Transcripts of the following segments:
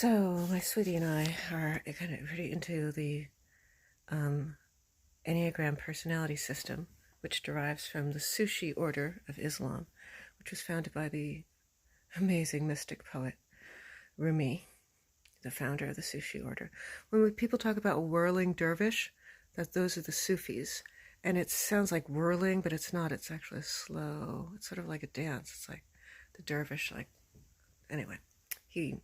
So, my sweetie and I are kind of pretty into the Enneagram personality system, which derives from the Sufi order of Islam, which was founded by the amazing mystic poet Rumi, the founder of the Sufi order. When people talk about whirling dervish, those are the Sufis. And it sounds like whirling, but it's not. It's actually slow. It's sort of like a dance. It's like the dervish, anyway, he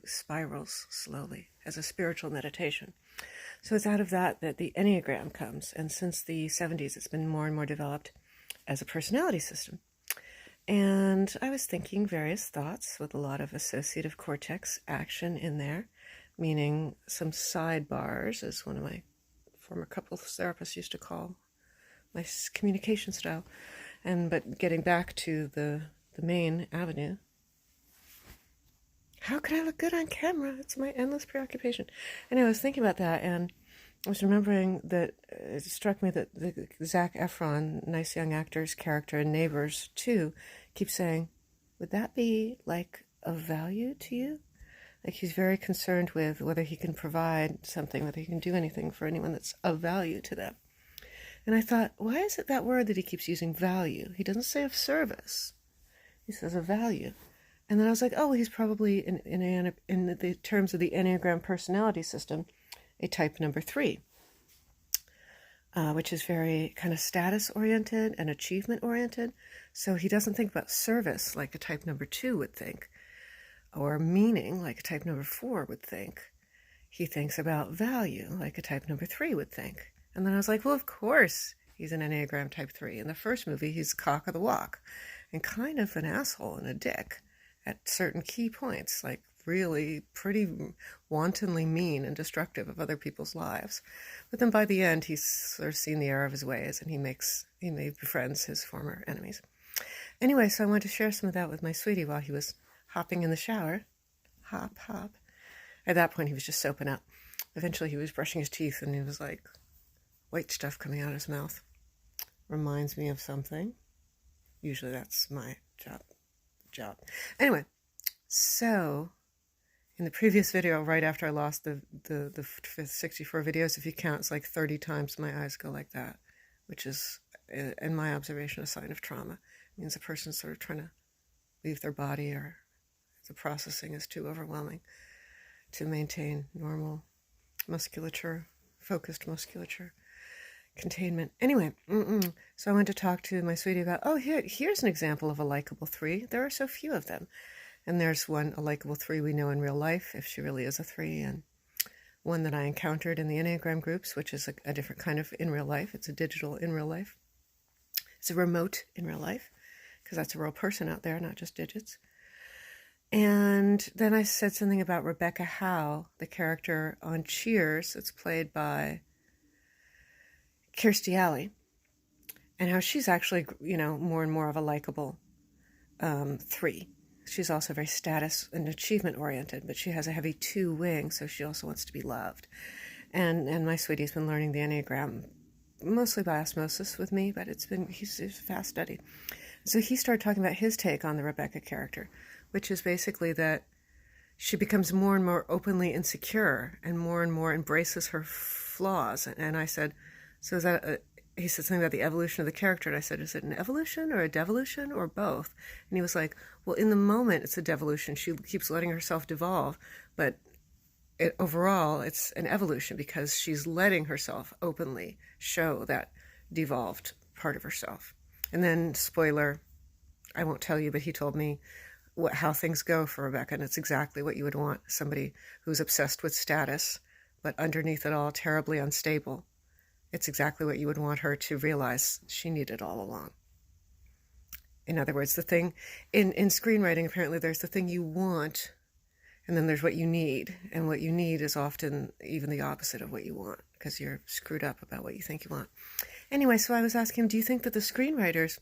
spirals slowly as a spiritual meditation. So it's out of that the Enneagram comes. And since the 70s, it's been more and more developed as a personality system. And I was thinking various thoughts with a lot of associative cortex action in there, meaning some sidebars, as one of my former couples therapists used to call my communication style. But getting back to the main avenue. How could I look good on camera? It's my endless preoccupation. Anyway, I was thinking about that, and I was remembering that it struck me that the Zach Efron, nice young actor's character in Neighbors 2, keeps saying, would that be like of value to you? Like he's very concerned with whether he can provide something, whether he can do anything for anyone that's of value to them. And I thought, why is it that word that he keeps using, value? He doesn't say of service. He says of value. And then I was like, oh, he's probably, in the terms of the Enneagram personality system, a type number 3, which is very kind of status-oriented and achievement-oriented. So he doesn't think about service like a type number 2 would think, or meaning like a type number 4 would think. He thinks about value like a type number 3 would think. And then I was like, well, of course he's an Enneagram type 3. In the first movie, he's cock of the walk and kind of an asshole and a dick at certain key points, like really pretty wantonly mean and destructive of other people's lives. But then by the end, he's sort of seen the error of his ways, and he befriends his former enemies. Anyway, so I wanted to share some of that with my sweetie while he was hopping in the shower. Hop, hop. At that point, he was just soaping up. Eventually, he was brushing his teeth, and he was like, white stuff coming out of his mouth. Reminds me of something. Usually that's my job. Anyway, so in the previous video, right after I lost the 64 videos, if you count, it's like 30 times my eyes go like that, which is, in my observation, a sign of trauma. It means a person's sort of trying to leave their body, or the processing is too overwhelming to maintain normal musculature, focused musculature. Containment. Anyway, so I went to talk to my sweetie about, here's an example of a likable 3. There are so few of them. And there's a likable 3 we know in real life, if she really is a 3, and one that I encountered in the Enneagram groups, which is a different kind of in real life. It's a digital in real life. It's a remote in real life, because that's a real person out there, not just digits. And then I said something about Rebecca Howe, the character on Cheers. It's played by Kirstie Alley, and how she's actually, more and more of a likable 3. She's also very status and achievement oriented, but she has a heavy 2 wing, so she also wants to be loved. And my sweetie's been learning the Enneagram mostly by osmosis with me, but he's a fast study. So he started talking about his take on the Rebecca character, which is basically that she becomes more and more openly insecure and more embraces her flaws. And I said, so is that he said something about the evolution of the character, and I said, is it an evolution or a devolution or both? And he was like, well, in the moment, it's a devolution. She keeps letting herself devolve, but overall, it's an evolution because she's letting herself openly show that devolved part of herself. And then, spoiler, I won't tell you, but he told me how things go for Rebecca, and it's exactly what you would want, somebody who's obsessed with status, but underneath it all, terribly unstable. It's exactly what you would want her to realize she needed all along. In other words, the thing, in screenwriting, apparently there's the thing you want, and then there's what you need. And what you need is often even the opposite of what you want, because you're screwed up about what you think you want. Anyway, so I was asking him, do you think that the screenwriters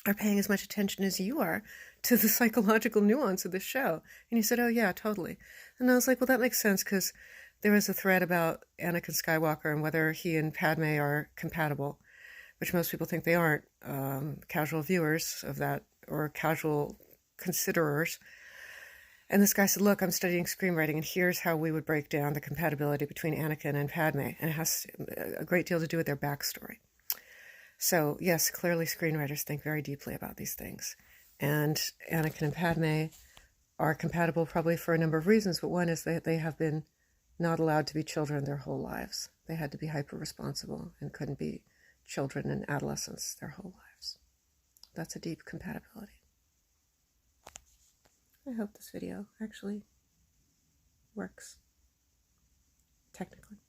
are paying as much attention as you are to the psychological nuance of this show? And he said, oh yeah, totally. And I was like, well, that makes sense, because there was a thread about Anakin Skywalker and whether he and Padme are compatible, which most people think they aren't. Casual viewers of that, or casual considerers, And this guy said, look, I'm studying screenwriting, and here's how we would break down the compatibility between Anakin and Padme. And it has a great deal to do with their backstory. So, yes, clearly screenwriters think very deeply about these things. And Anakin and Padme are compatible probably for a number of reasons, but one is that they have been not allowed to be children their whole lives. They had to be hyper-responsible and couldn't be children and adolescents their whole lives. That's a deep compatibility. I hope this video actually works, technically.